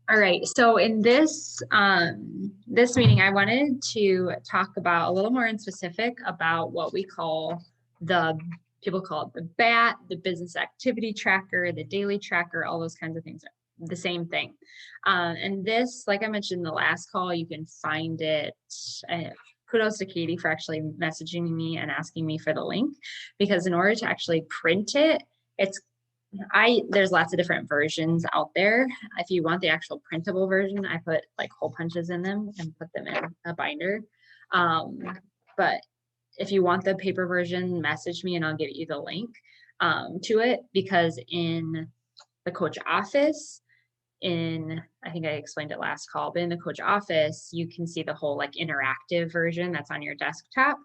All right. So in this this meeting, I wanted to talk about a little more in specific about what we call people call it the BAT, the business activity tracker, the daily tracker, all those kinds of things are the same thing. And this, like I mentioned in the last call, you can find it. Kudos to Katie for actually messaging me and asking me for the link, because in order to actually print it, there's lots of different versions out there. If you want the actual printable version, I put like hole punches in them and put them in a binder. But if you want the paper version, message me and I'll give you the link to it, because in the coach office, I think I explained it last call, but in the coach office, you can see the whole like interactive version that's on your desktop.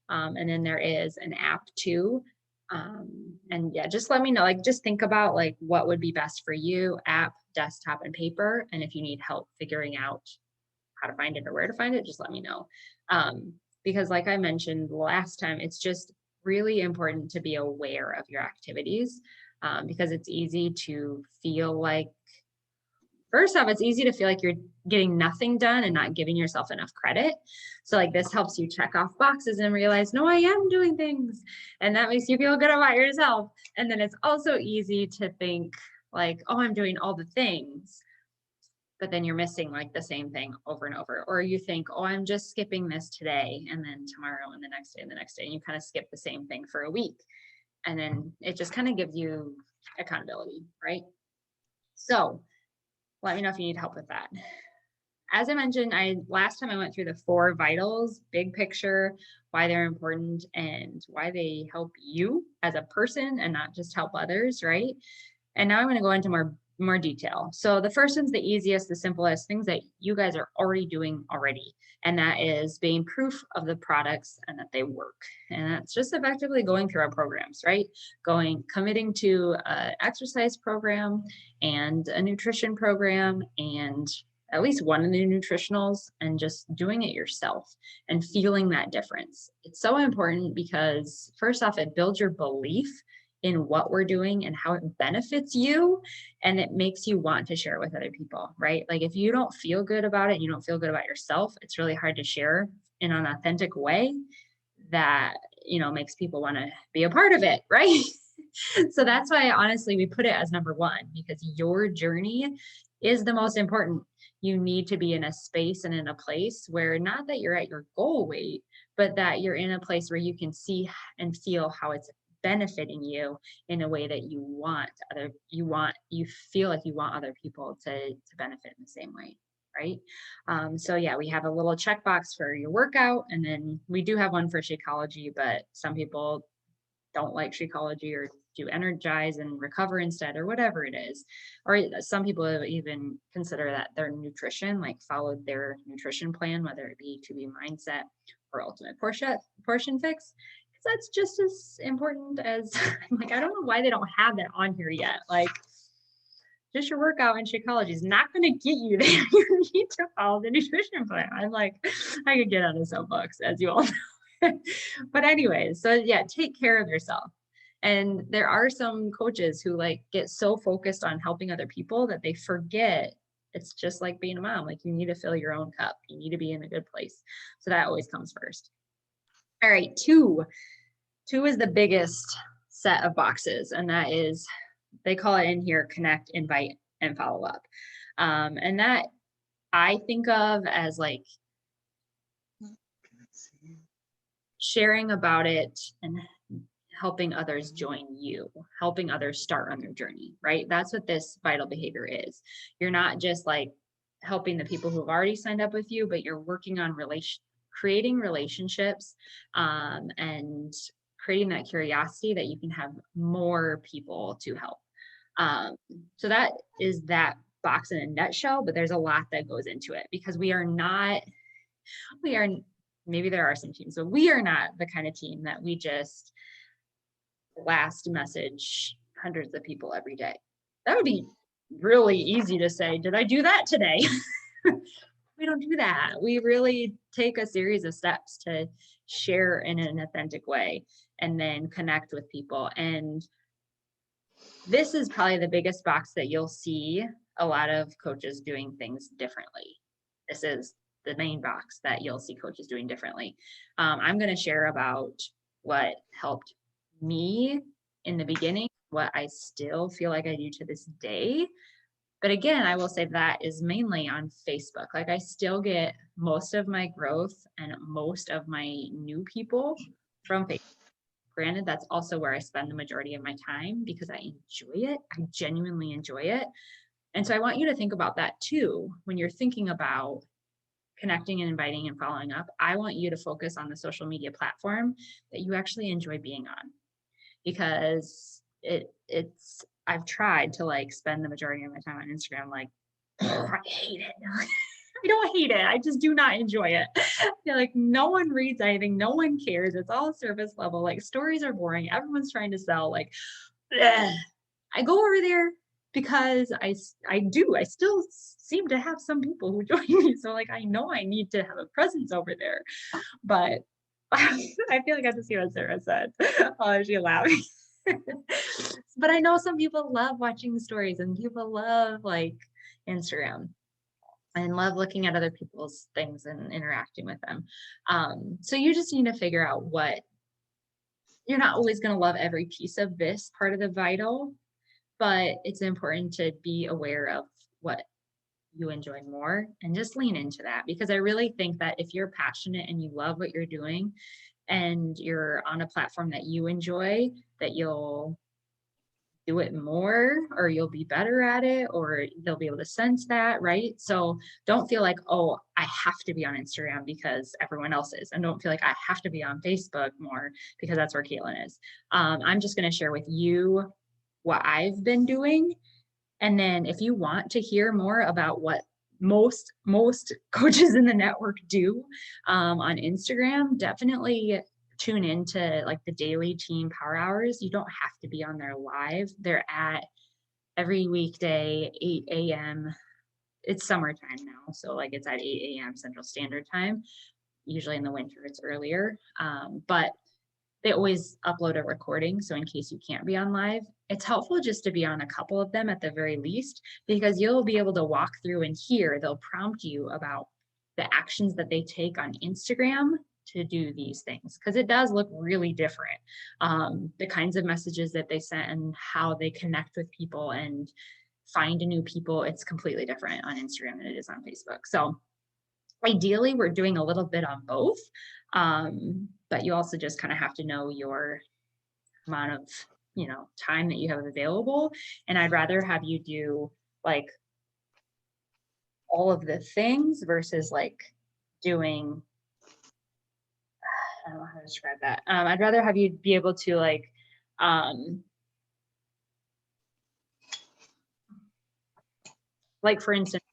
And then there is an app too. And yeah, just let me know, like, just think about like what would be best for you, app, desktop, and paper. And if you need help figuring out how to find it or where to find it, just let me know. Because like I mentioned last time, it's just really important to be aware of your activities, because it's easy to feel like, first off, it's easy to feel like you're getting nothing done and not giving yourself enough credit. So like this helps you check off boxes and realize, no, I am doing things. And that makes you feel good about yourself. And then it's also easy to think like, oh, I'm doing all the things, but then you're missing like the same thing over and over. Or you think, oh, I'm just skipping this today and then tomorrow and the next day and the next day. And you kind of skip the same thing for a week. And then it just kind of gives you accountability, right? So let me know if you need help with that. As I mentioned, last time I went through the 4 vitals, big picture, why they're important and why they help you as a person and not just help others, right? And now I'm going to go into more detail. So the first one's the easiest, the simplest, things that you guys are already doing already. And that is being proof of the products and that they work. And that's just effectively going through our programs, right? Committing to an exercise program and a nutrition program and at least one of the nutritionals, and just doing it yourself and feeling that difference. It's so important because first off, it builds your belief in what we're doing and how it benefits you, and it makes you want to share it with other people, right? Like if you don't feel good about it, you don't feel good about yourself, it's really hard to share in an authentic way that makes people want to be a part of it, right? So that's why honestly we put it as number 1, because your journey is the most important. You need to be in a space and in a place where not that you're at your goal weight, but that you're in a place where you can see and feel how it's benefiting you in a way that you feel like you want other people to benefit in the same way, right? So yeah, we have a little checkbox for your workout, and then we do have one for Shakeology, but some people don't like Shakeology or do Energize and Recover instead, or whatever it is. Or some people even consider that their nutrition, like followed their nutrition plan, whether it be To Be Mindset or Ultimate Portion Fix. Because that's just as important as, like, I don't know why they don't have that on here yet. Like, just your workout and Shakeology is not going to get you there. You need to follow the nutrition plan. I'm like, I could get on a soapbox, as you all know. But anyways, so yeah, take care of yourself. And there are some coaches who like get so focused on helping other people that they forget it's just like being a mom. Like you need to fill your own cup. You need to be in a good place. So that always comes first. All right, 2 is the biggest set of boxes, and that is, they call it in here, connect, invite, and follow up. And that I think of as like sharing about it and helping others join you, helping others start on their journey, right? That's what this vital behavior is. You're not just like helping the people who've already signed up with you, but you're working on creating relationships, and creating that curiosity that you can have more people to help. So that is that box in a nutshell, but there's a lot that goes into it, because maybe there are some teams, but we are not the kind of team that we just blast message hundreds of people every day. That would be really easy to say, did I do that today? We don't do that. We really take a series of steps to share in an authentic way and then connect with people. And this is probably the biggest box that you'll see a lot of coaches doing things differently. This is the main box that you'll see coaches doing differently. I'm going to share about what helped me in the beginning, what I still feel like I do to this day. But again, I will say that is mainly on Facebook. Like I still get most of my growth and most of my new people from Facebook. Granted, that's also where I spend the majority of my time because I enjoy it. I genuinely enjoy it. And so I want you to think about that too. When you're thinking about connecting and inviting and following up, I want you to focus on the social media platform that you actually enjoy being on, because I've tried to like spend the majority of my time on Instagram. Like, I hate it. I don't hate it. I just do not enjoy it. I feel like no one reads anything. No one cares. It's all surface level. Like stories are boring. Everyone's trying to sell. Like, ugh. I go over there because I still seem to have some people who join me. So like, I know I need to have a presence over there, but I feel like I have to see what Sarah said. Oh, she laughing. But I know some people love watching the stories and people love like Instagram and love looking at other people's things and interacting with them. So you just need to figure out what you're not always going to love every piece of this part of the vital, but it's important to be aware of what you enjoy more and just lean into that, because I really think that if you're passionate and you love what you're doing and you're on a platform that you enjoy, that you'll do it more or you'll be better at it or they'll be able to sense that, right? So don't feel like, oh, I have to be on Instagram because everyone else is. And don't feel like I have to be on Facebook more because that's where Caitlin is. I'm just going to share with you what I've been doing. And then if you want to hear more about what most coaches in the network do on Instagram, definitely tune into like the daily team power hours. You don't have to be on there live. They're at every weekday, 8 a.m. It's summertime now. So like it's at 8 a.m. Central Standard Time. Usually in the winter, it's earlier. But they always upload a recording. So in case you can't be on live, it's helpful just to be on a couple of them at the very least, because you'll be able to walk through and hear, they'll prompt you about the actions that they take on Instagram to do these things, because it does look really different. The kinds of messages that they send and how they connect with people and find new people, it's completely different on Instagram than it is on Facebook. So ideally, we're doing a little bit on both, but you also just kind of have to know your amount of, time that you have available. And I'd rather have you do like all of the things versus like doing, I don't know how to describe that. I'd rather have you be able to like for instance,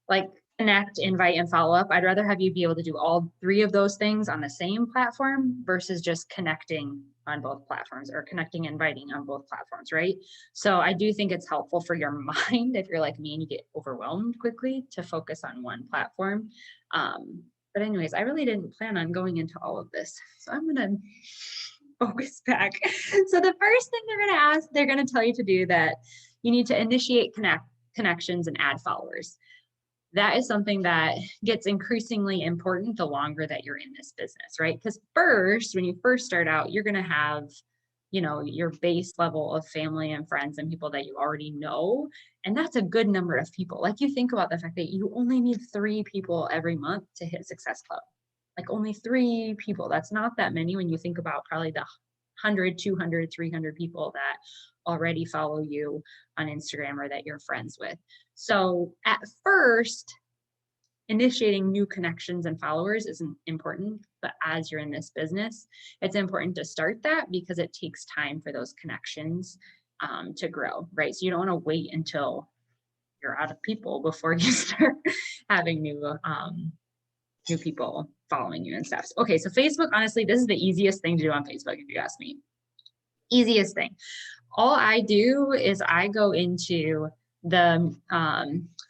like connect, invite, and follow up. I'd rather have you be able to do all three of those things on the same platform versus just connecting on both platforms or connecting and inviting on both platforms, right? So I do think it's helpful for your mind, if you're like me and you get overwhelmed quickly, to focus on one platform. But anyways, I really didn't plan on going into all of this. So I'm gonna focus back. So the first thing they're gonna tell you to do, that you need to initiate connections and add followers. That is something that gets increasingly important the longer that you're in this business, right? Because first, when you first start out, you're going to have, your base level of family and friends and people that you already know. And that's a good number of people. Like, you think about the fact that you only need 3 people every month to hit Success Club. Like, only 3 people. That's not that many when you think about probably the 100, 200, 300 people that already follow you on Instagram or that you're friends with. So at first, initiating new connections and followers isn't important, but as you're in this business, it's important to start that because it takes time for those connections to grow, right? So you don't want to wait until you're out of people before you start having new people following you and stuff. Okay, so Facebook, honestly, this is the easiest thing to do on Facebook, if you ask me. Easiest thing. All I do is I go into the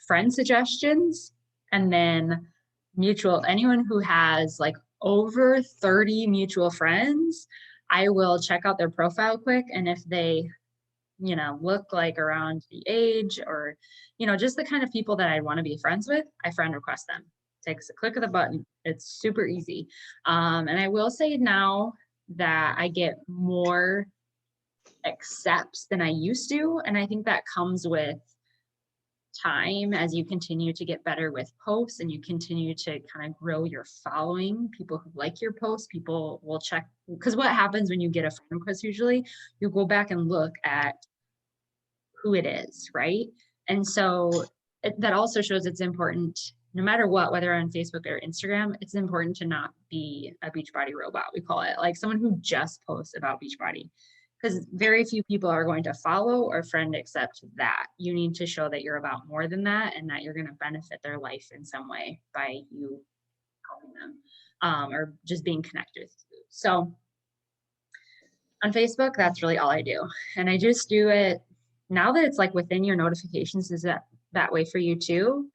friend suggestions, and then anyone who has like over 30 mutual friends, I will check out their profile quick. And if they look like around the age, or, just the kind of people that I want to be friends with, I friend request them. Takes a click of the button. It's super easy. And I will say now that I get more accepts than I used to. And I think that comes with time as you continue to get better with posts and you continue to kind of grow your following. People who like your posts, people will check, because what happens when you get a friend request, usually you go back and look at who it is, right? And so that also shows it's important, no matter what, whether on Facebook or Instagram, it's important to not be a Beachbody robot, we call it, like someone who just posts about Beachbody, because very few people are going to follow or friend accept that. You need to show that you're about more than that, and that you're going to benefit their life in some way by you helping them, or just being connected with you. So on Facebook, that's really all I do. And I just do it now that it's like within your notifications. Is that way for you too?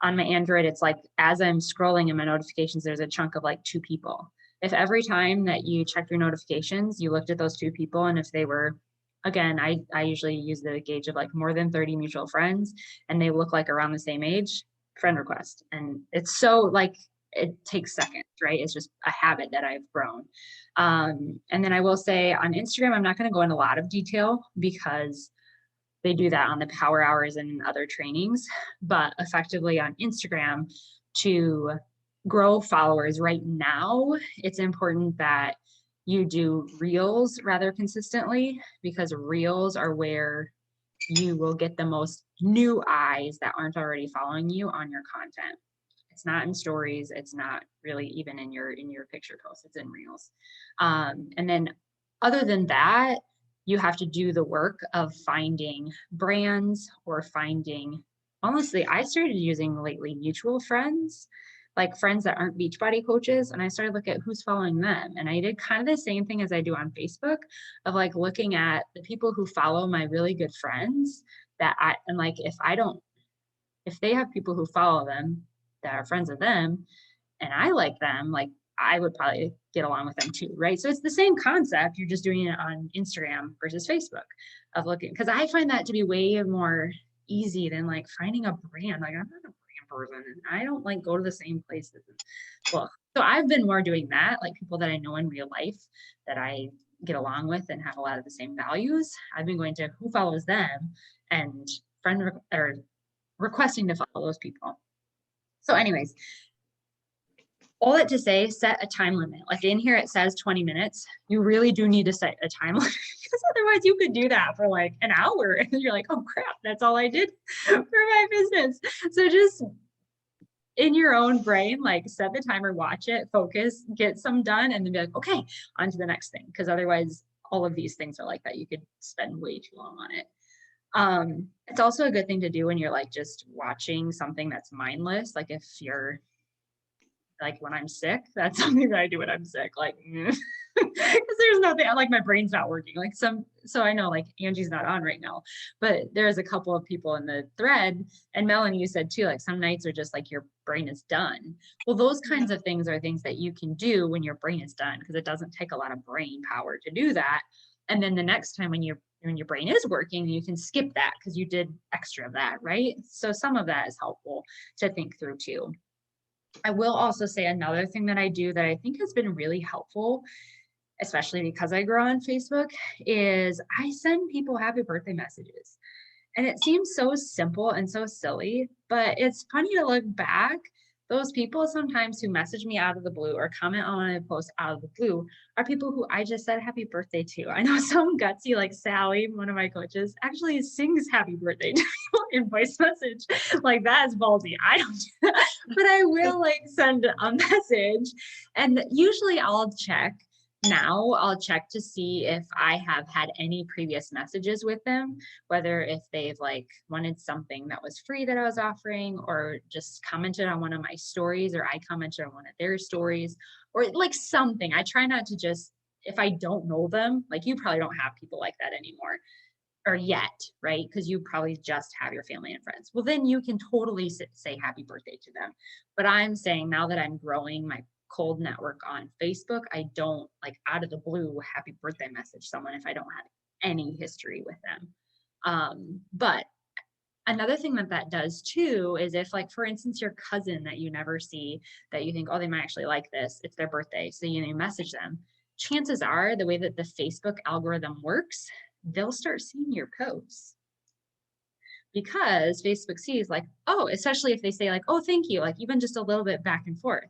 On my Android, it's like as I'm scrolling in my notifications, there's a chunk of like 2 people. If every time that you check your notifications, you looked at those 2 people, and if they were, again, I usually use the gauge of like more than 30 mutual friends, and they look like around the same age, friend request. And it's so like, it takes seconds, right? It's just a habit that I've grown. And then I will say on Instagram, I'm not going to go into a lot of detail because they do that on the power hours and other trainings, but effectively on Instagram, to grow followers right now, it's important that you do reels rather consistently, because reels are where you will get the most new eyes that aren't already following you on your content. It's not in stories. It's not really even in your picture posts. It's in reels. And then other than that, you have to do the work of finding brands or finding, honestly, I started using lately mutual friends, like friends that aren't Beachbody coaches. And I started looking at who's following them. And I did kind of the same thing as I do on Facebook, of like looking at the people who follow my really good friends and like, if they have people who follow them that are friends of them, and I like them, like I would probably get along with them too, right? So it's the same concept. You're just doing it on Instagram versus Facebook, of looking, because I find that to be way more easy than like finding a brand. Like I'm not a brand person, and I don't like go to the same places. Well, so I've been more doing that, like people that I know in real life that I get along with and have a lot of the same values. I've been going to who follows them and or requesting to follow those people. So anyways, all that to say, set a time limit. Like in here, it says 20 minutes. You really do need to set a time limit, because otherwise you could do that for like an hour and you're like, oh crap, that's all I did for my business. So just in your own brain, like set the timer, watch it, focus, get some done, and then be like, okay, on to the next thing. Because otherwise all of these things are like that. You could spend way too long on it. It's also a good thing to do when you're like just watching something that's mindless. Like if you're like when I'm sick, that's something that I do when I'm sick. Like, because there's nothing, like my brain's not working. Like so I know like Angie's not on right now, but there's a couple of people in the thread, and Melanie, you said too, like some nights are just like your brain is done. Well, those kinds of things are things that you can do when your brain is done, because it doesn't take a lot of brain power to do that. And then the next time when your brain is working, you can skip that because you did extra of that, right? So some of that is helpful to think through too. I will also say another thing that I do that I think has been really helpful, especially because I grow on Facebook, is I send people happy birthday messages. And it seems so simple and so silly, but it's funny to look back. Those people sometimes who message me out of the blue or comment on a post out of the blue are people who I just said happy birthday to. I know some gutsy, like Sally, one of my coaches, actually sings happy birthday to people in voice message. Like that is ballsy. I don't do that, but I will like send a message, and usually I'll check to see if I have had any previous messages with them, whether if they've like wanted something that was free that I was offering, or just commented on one of my stories, or I commented on one of their stories, or like something. I try not to just, if I don't know them, like you probably don't have people like that anymore or yet, right? Because you probably just have your family and friends. Well, then you can totally say happy birthday to them. But I'm saying now that I'm growing my cold network on Facebook, I don't like out of the blue happy birthday message someone if I don't have any history with them. But another thing that does too is if, like, for instance, your cousin that you never see, that you think, oh, they might actually like this, it's their birthday, so you message them. Chances are, the way that the Facebook algorithm works, they'll start seeing your posts, because Facebook sees, like, oh, especially if they say like, oh, thank you, like even just a little bit back and forth,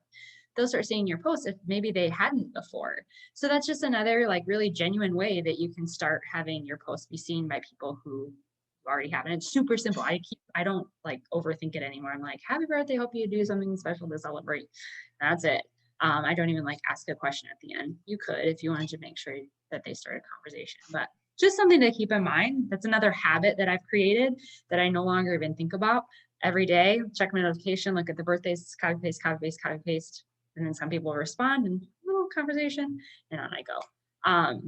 they'll start seeing your posts if maybe they hadn't before. So that's just another like really genuine way that you can start having your posts be seen by people who already have. And it's super simple. I don't like overthink it anymore. I'm like, happy birthday, hope you do something special to celebrate. That's it. I don't even like ask a question at the end. You could if you wanted to make sure that they start a conversation, but just something to keep in mind. That's another habit that I've created that I no longer even think about. Every day, check my notification, look at the birthdays, copy paste, copy paste, copy paste. And then some people respond and a little conversation, and on I go.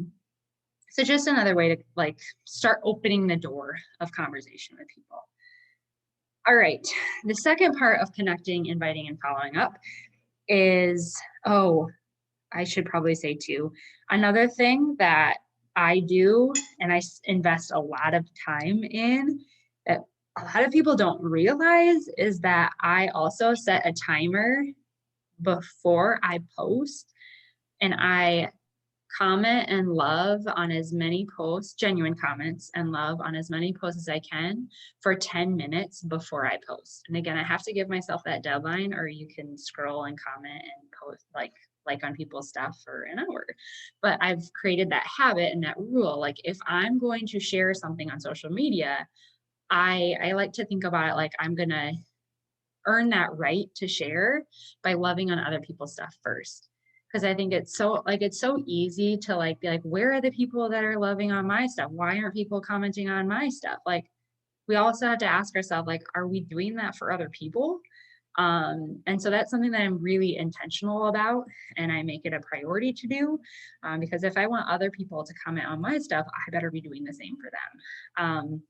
So just another way to like start opening the door of conversation with people. All right, the second part of connecting, inviting, and following up is, oh, I should probably say too, another thing that I do and I invest a lot of time in that a lot of people don't realize is that I also set a timer before I post, and I comment and love on as many posts, genuine comments and love on as many posts as I can for 10 minutes before I post. And again, I have to give myself that deadline, or you can scroll and comment and post like on people's stuff for an hour. But I've created that habit and that rule. Like if I'm going to share something on social media, I like to think about it like I'm gonna earn that right to share by loving on other people's stuff first. Because I think it's so easy to like be like, where are the people that are loving on my stuff? Why aren't people commenting on my stuff? Like we also have to ask ourselves, like, are we doing that for other people? And so that's something that I'm really intentional about, and I make it a priority to do, because if I want other people to comment on my stuff, I better be doing the same for them.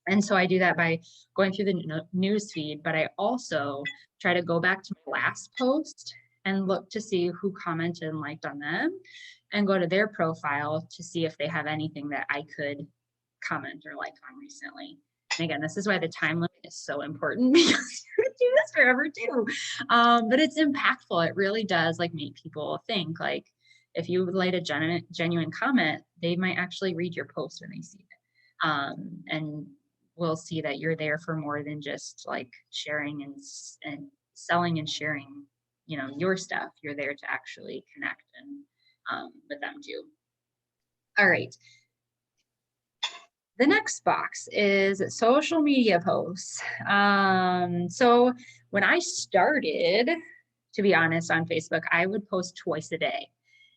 And so I do that by going through the news feed, but I also try to go back to my last post and look to see who commented and liked on them, and go to their profile to see if they have anything that I could comment or like on recently. And again, this is why the time limit is so important, because you could do this forever too. But it's impactful. It really does like make people think. Like if you laid a genuine comment, they might actually read your post when they see it. And we'll see that you're there for more than just like sharing and selling and sharing, your stuff. You're there to actually connect and with them too. All right. The next box is social media posts. So when I started, to be honest, on Facebook, I would post twice a day.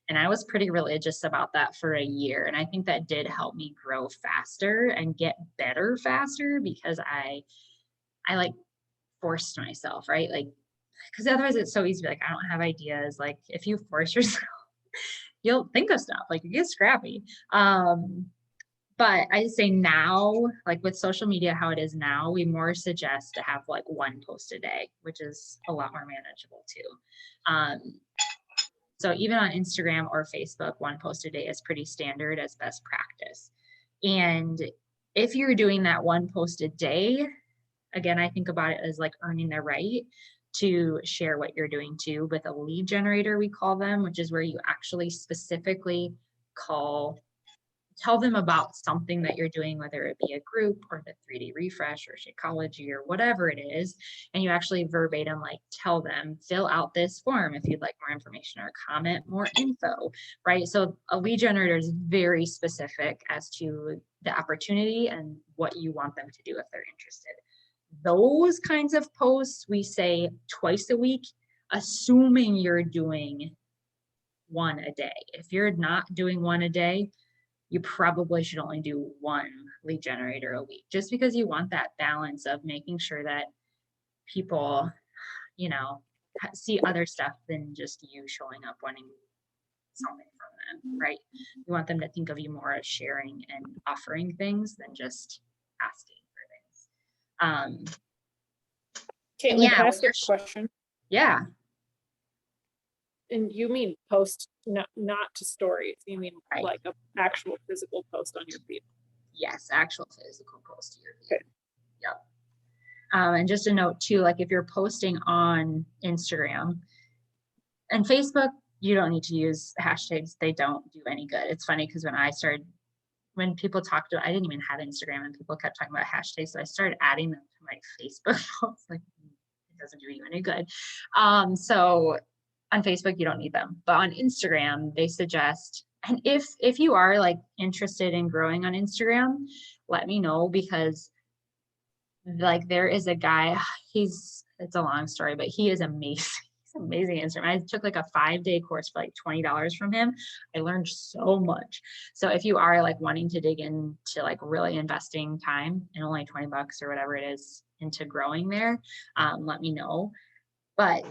And I was pretty religious about that for a year. And I think that did help me grow faster and get better faster, because I like forced myself, right? Like, because otherwise it's so easy to be like, I don't have ideas. Like if you force yourself, you'll think of stuff, like you get scrappy. But I say now, like with social media, how it is now, we more suggest to have like one post a day, which is a lot more manageable too. So even on Instagram or Facebook, one post a day is pretty standard as best practice. And if you're doing that one post a day, again, I think about it as like earning the right to share what you're doing too with a lead generator, we call them, which is where you actually specifically tell them about something that you're doing, whether it be a group or the 3D refresh or Shakeology or whatever it is. And you actually verbatim, like tell them, fill out this form if you'd like more information, or comment more info, right? So a lead generator is very specific as to the opportunity and what you want them to do if they're interested. Those kinds of posts, we say twice a week, assuming you're doing one a day. If you're not doing one a day, you probably should only do one lead generator a week, just because you want that balance of making sure that people, see other stuff than just you showing up wanting something from them, right? You want them to think of you more as sharing and offering things than just asking for things. Caitlin, yeah, can I ask a question? Yeah. And you mean post not to stories. You mean Right. like a actual physical post on your feed? Yes, actual physical post to your feed. Okay. Yep. And just a note too, like if you're posting on Instagram and Facebook, you don't need to use hashtags. They don't do any good. It's funny because when people talked about, I didn't even have Instagram and people kept talking about hashtags. So I started adding them to my Facebook posts. Like it doesn't do you any good. So on Facebook, you don't need them, but on Instagram, they suggest, and if you are like interested in growing on Instagram, let me know because like there is a guy, it's a long story, but he is amazing. He's amazing Instagram. I took like a 5-day course for like $20 from him. I learned so much. So if you are like wanting to dig into like really investing time and only $20 or whatever it is into growing there, let me know. But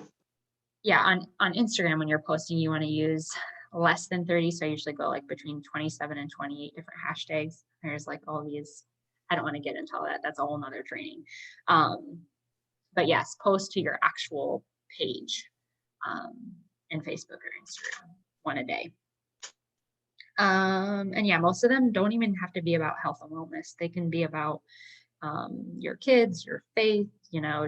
yeah, on Instagram, when you're posting, you want to use less than 30. So I usually go like between 27 and 28 different hashtags. There's like all these, I don't want to get into all that. That's a whole nother training. But yes, post to your actual page in Facebook or Instagram, one a day. And yeah, most of them don't even have to be about health and wellness. They can be about your kids, your faith,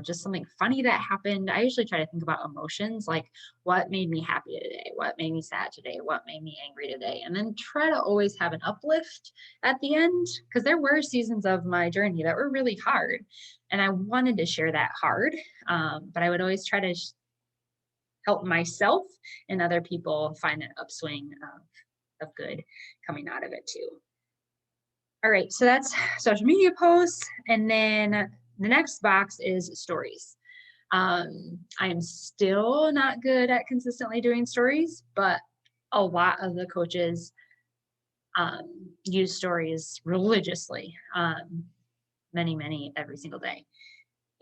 just something funny that happened. I usually try to think about emotions, like what made me happy today, what made me sad today, what made me angry today, and then try to always have an uplift at the end, because there were seasons of my journey that were really hard and I wanted to share that hard, but I would always try to help myself and other people find that upswing of good coming out of it too. All right, so that's social media posts. And then the next box is stories. I am still not good at consistently doing stories, but a lot of the coaches use stories religiously, many, every single day.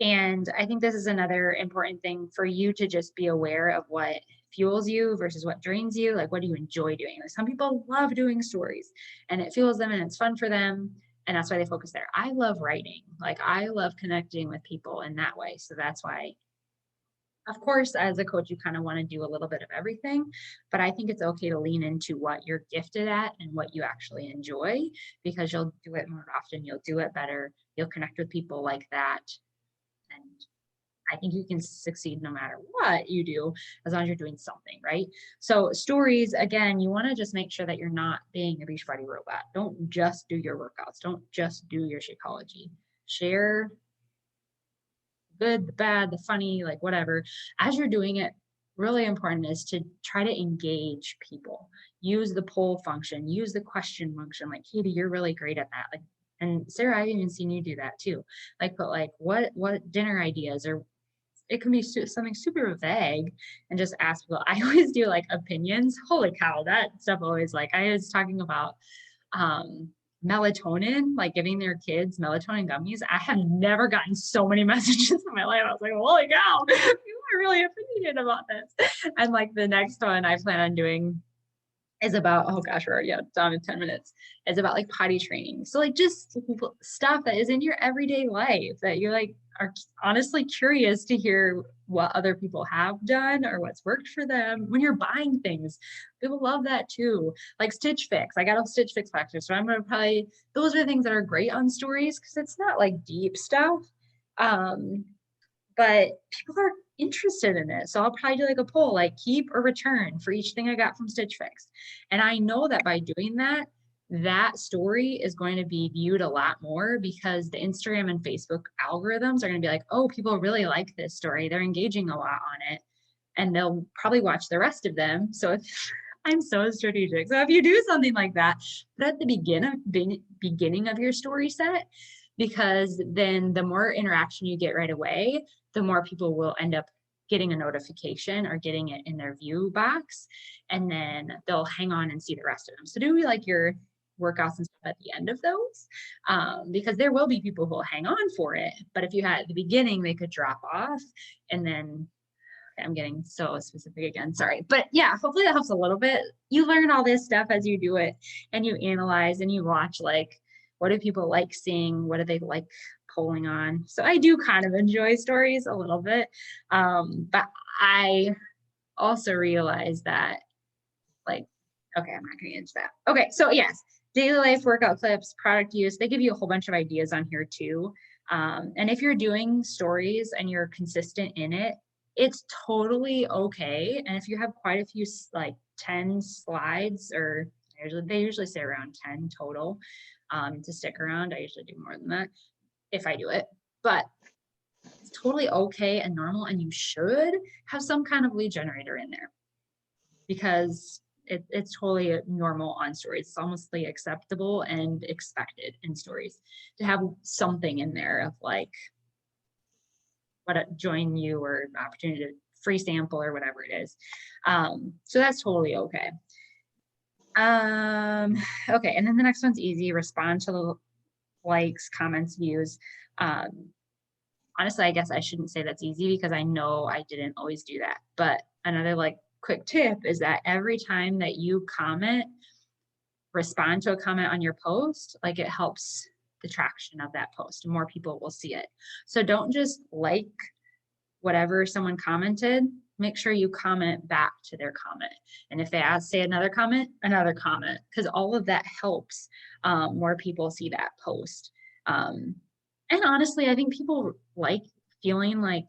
And I think this is another important thing for you to just be aware of what fuels you versus what drains you. Like, what do you enjoy doing? Like, some people love doing stories and it fuels them and it's fun for them. And that's why they focus there. I love writing. Like, I love connecting with people in that way. So that's why, of course, as a coach, you kind of want to do a little bit of everything, but I think it's okay to lean into what you're gifted at and what you actually enjoy, because you'll do it more often. You'll do it better. You'll connect with people like that. And I think you can succeed no matter what you do, as long as you're doing something, right? So stories, again, you want to just make sure that you're not being a Beachbody robot. Don't just do your workouts. Don't just do your Shakeology. Share good, the bad, the funny, like whatever. As you're doing it, really important is to try to engage people. Use the poll function, use the question function. Like, Katie, you're really great at that. Like, and Sarah, I've even seen you do that too. Like, but like, what dinner ideas, or it can be something super vague, and just ask people. I always do like opinions. Holy cow, that stuff always, like, I was talking about melatonin, like giving their kids melatonin gummies. I have never gotten so many messages in my life. I was like, holy cow, people are really opinionated about this. And like the next one I plan on doing is about, oh gosh, we're already down in 10 minutes. It's about like potty training. So like just stuff that is in your everyday life that you like are honestly curious to hear what other people have done or what's worked for them when you're buying things. People love that too. Like Stitch Fix. I got a Stitch Fix factor. So I'm going to those are the things that are great on stories, because it's not like deep stuff. But people are interested in it. So I'll probably do like a poll, like keep or return for each thing I got from Stitch Fix. And I know that by doing that, that story is going to be viewed a lot more, because the Instagram and Facebook algorithms are going to be like, oh, people really like this story. They're engaging a lot on it. And they'll probably watch the rest of them. So if I'm so strategic. So if you do something like that, put at the beginning of your story set, because then the more interaction you get right away, the more people will end up getting a notification or getting it in their view box, and then they'll hang on and see the rest of them. So do like your workouts and stuff at the end of those, because there will be people who will hang on for it. But if you had at the beginning, they could drop off. And then I'm getting so specific again, sorry. But yeah, hopefully that helps a little bit. You learn all this stuff as you do it, and you analyze and you watch, like, what do people like seeing? What do they like polling on? So I do kind of enjoy stories a little bit. But I also realize that, like, Okay, I'm not gonna get into that. Okay, so yes, daily life workout clips, product use, they give you a whole bunch of ideas on here too. And if you're doing stories and you're consistent in it, it's totally okay. And if you have quite a few, like 10 slides, or they usually say around 10 total to stick around. I usually do more than that if I do it, but it's totally okay and normal. And you should have some kind of lead generator in there, because it's totally normal on stories. It's almost like acceptable and expected in stories to have something in there of like what a join you or opportunity to free sample or whatever it is. So that's totally okay. Okay, and then the next one's easy. Respond to the likes, comments, views. Honestly, I guess I shouldn't say that's easy because I know I didn't always do that. But another like quick tip is that every time that you comment, respond to a comment on your post, like it helps the traction of that post. More people will see it. So don't just like whatever someone commented, make sure you comment back to their comment. And if they say another comment, because all of that helps more people see that post. And honestly, I think people like feeling like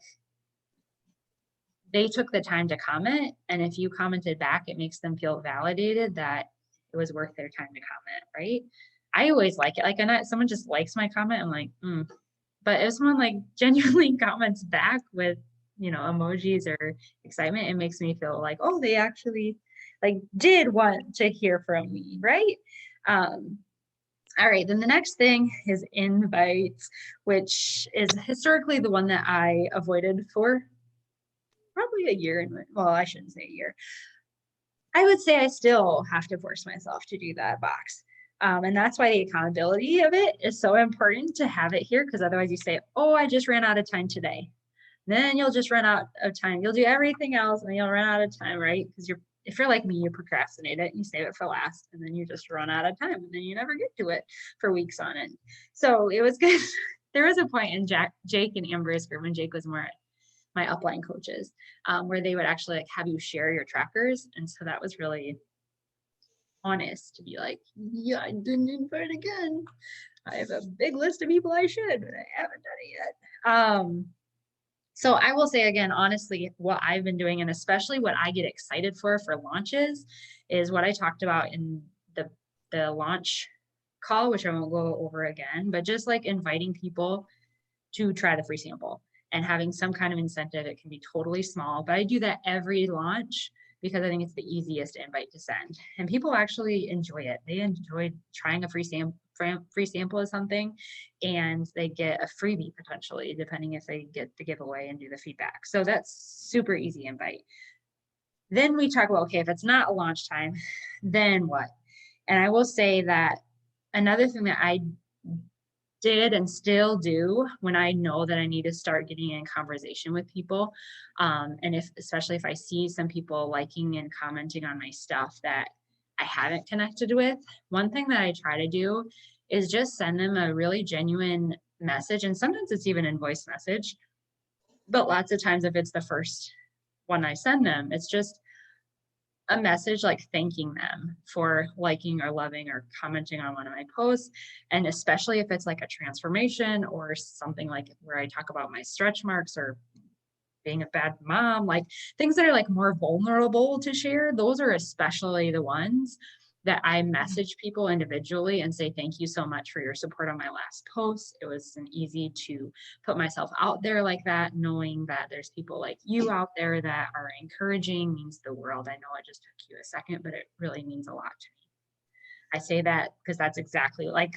they took the time to comment. And if you commented back, it makes them feel validated that it was worth their time to comment, right? I always like it. Like, someone just likes my comment, I'm like, But if someone like genuinely comments back with, emojis or excitement, it makes me feel like, oh, they actually like did want to hear from me, right? All right, then the next thing is invites, which is historically the one that I avoided for probably a year. Well, I shouldn't say a year. I would say I still have to force myself to do that box. And that's why the accountability of it is so important to have it here, because otherwise you say, oh, I just ran out of time today. Then you'll just run out of time. You'll do everything else and you'll run out of time, right? Because if you're like me, you procrastinate it, you save it for last, and then you just run out of time, and then you never get to it for weeks on end. So it was good. There was a point in Jake and Amber's group when Jake was more my upline coaches, where they would actually like have you share your trackers. And so that was really honest to be like, yeah, I didn't invite again. I have a big list of people I should, but I haven't done it yet. So I will say again, honestly, what I've been doing, and especially what I get excited for launches, is what I talked about in the launch call, which I won't go over again, but just like inviting people to try the free sample and having some kind of incentive. It can be totally small, but I do that every launch because I think it's the easiest invite to send. And people actually enjoy it. They enjoy trying a free sample of something, and they get a freebie potentially, depending if they get the giveaway and do the feedback. So that's super easy invite. Then we talk about, okay, if it's not a launch time, then what? And I will say that another thing that I did and still do when I know that I need to start getting in conversation with people. And especially if I see some people liking and commenting on my stuff that I haven't connected with, one thing that I try to do is just send them a really genuine message. And sometimes it's even in voice message, but lots of times if it's the first one I send them, it's just a message like thanking them for liking or loving or commenting on one of my posts. And especially if it's like a transformation or something like where I talk about my stretch marks or being a bad mom, like things that are like more vulnerable to share, those are especially the ones that I message people individually and say, thank you so much for your support on my last post. It was easy to put myself out there like that, knowing that there's people like you out there that are encouraging, means the world. I know it just took you a second, but it really means a lot to me. I say that because that's exactly like,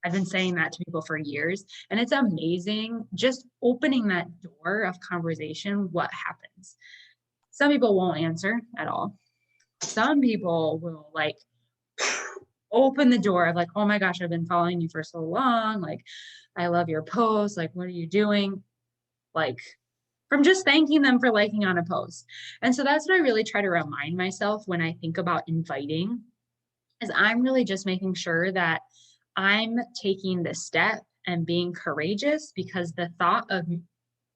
I've been saying that to people for years, and it's amazing just opening that door of conversation. What happens? Some people won't answer at all. Some people will like open the door of like, oh my gosh, I've been following you for so long. Like, I love your posts. Like, what are you doing? Like, from just thanking them for liking on a post. And so that's what I really try to remind myself when I think about inviting, is I'm really just making sure that I'm taking the step and being courageous, because the thought of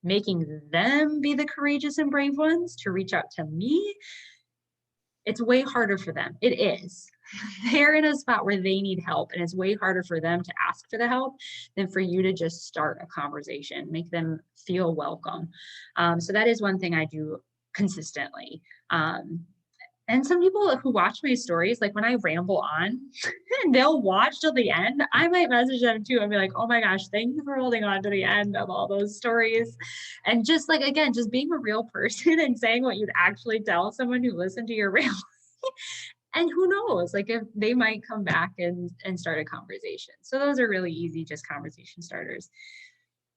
making them be the courageous and brave ones to reach out to me it's way harder for them. It is. They're in a spot where they need help, and it's way harder for them to ask for the help than for you to just start a conversation, make them feel welcome. So that is one thing I do consistently. And some people who watch my stories, like when I ramble on, they'll watch till the end. I might message them too and be like, oh my gosh, thank you for holding on to the end of all those stories. And just like, again, just being a real person and saying what you'd actually tell someone who listened to your ramble. And who knows, like if they might come back and start a conversation. So those are really easy, just conversation starters.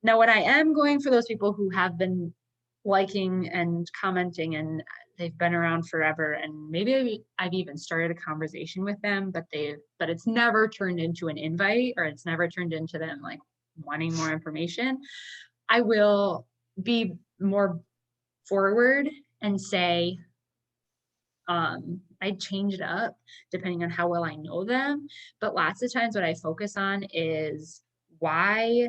Now, what I am going for those people who have been liking and commenting and they've been around forever, and maybe I've even started a conversation with them, but it's never turned into an invite, or it's never turned into them like wanting more information. I will be more forward and say, I change it up depending on how well I know them. But lots of times what I focus on is, why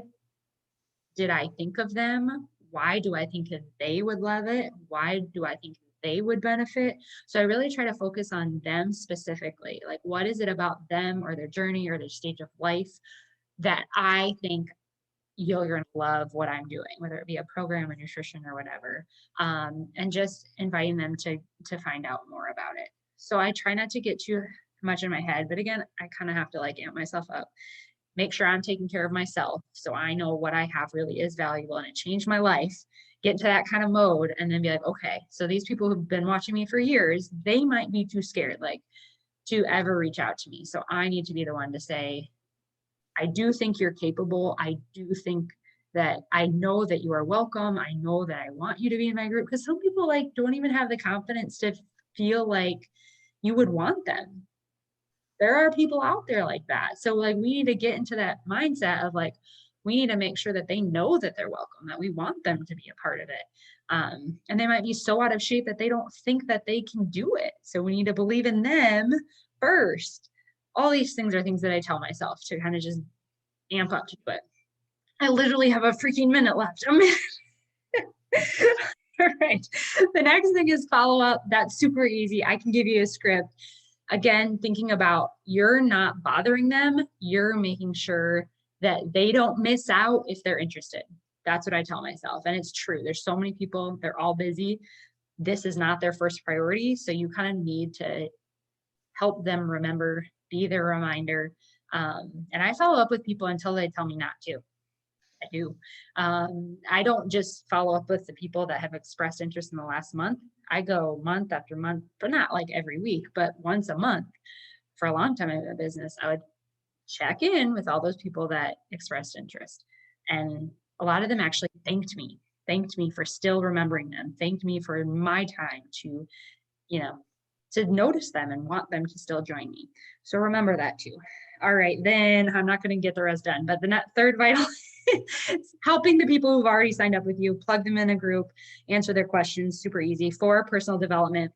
did I think of them? Why do I think that they would love it? Why do I think they would benefit? So I really try to focus on them specifically. Like, what is it about them or their journey or their stage of life that I think you're going to love what I'm doing, whether it be a program or nutrition or whatever, and just inviting them to find out more about it. So I try not to get too much in my head, but again, I kind of have to like amp myself up, make sure I'm taking care of myself, so I know what I have really is valuable and it changed my life. Get into that kind of mode and then be like, okay, so these people who've been watching me for years, they might be too scared like to ever reach out to me. So I need to be the one to say, I do think you're capable. I do think that I know that you are welcome. I know that I want you to be in my group, because some people like don't even have the confidence to feel like you would want them. There are people out there like that. So like we need to get into that mindset of like, we need to make sure that they know that they're welcome, that we want them to be a part of it. And they might be so out of shape that they don't think that they can do it. So we need to believe in them first. All these things are things that I tell myself to kind of just amp up to it. I literally have a freaking minute left. A minute. All right. The next thing is follow up. That's super easy. I can give you a script. Again, thinking about, you're not bothering them. You're making sure that they don't miss out if they're interested. That's what I tell myself. And it's true. There's so many people, they're all busy. This is not their first priority. So you kind of need to help them remember, be their reminder. And I follow up with people until they tell me not to. I do. I don't just follow up with the people that have expressed interest in the last month. I go month after month, but not like every week, but once a month. For a long time in the business, I would check in with all those people that expressed interest. And a lot of them actually thanked me for still remembering them, thanked me for my time to, to notice them and want them to still join me. So remember that too. All right, then I'm not going to get the rest done, but the third vital helping the people who've already signed up with you, plug them in a group, answer their questions, super easy. 4, personal development.